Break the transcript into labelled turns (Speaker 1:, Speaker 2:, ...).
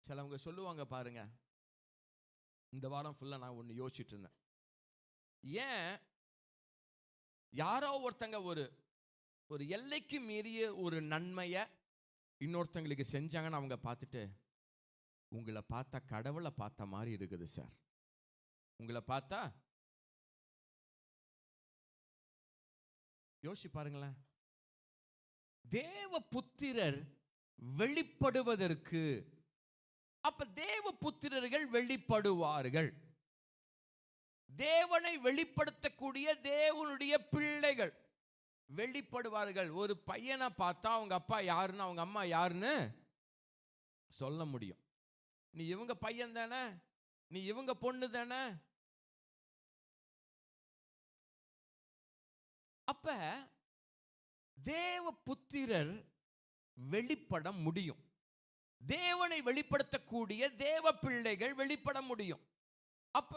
Speaker 1: சிலவங்க சொல்லுவாங்க பாருங்க, இந்த வாரம் ஃபுல்லா நான் ஒன்று யோசிச்சுட்டு இருந்தேன். ஏன் யாரோ ஒருத்தங்க ஒரு ஒரு எல்லைக்கு மீறிய ஒரு நன்மையை இன்னொருத்தங்களுக்கு செஞ்சாங்கன்னு அவங்க பார்த்துட்டு, உங்களை பார்த்தா கடவுளை பார்த்த மாதிரி இருக்குது சார், உங்களை பார்த்தா யோசிச்சு பாருங்களேன். தேவ புத்திரர் வெளிப்படுவதற்கு, அப்ப தேவ புத்திரர்கள் வெளிப்படுவார்கள். தேவனை வெளிப்படுத்தக்கூடிய தேவனுடைய பிள்ளைகள் வெளிப்படுவார்கள். ஒரு பையனை பார்த்தா அவங்க அப்பா யாருன்னு அவங்க அம்மா யாருன்னு சொல்ல முடியும். நீ இவங்க பையன் தானே, நீ இவங்க பொண்ணு தானே. அப்ப தேவ புத்திரர் வெளிப்பட முடியும். தேவனை வெளிப்படுத்தக்கூடிய தேவ பிள்ளைகள் வெளிப்பட முடியும்.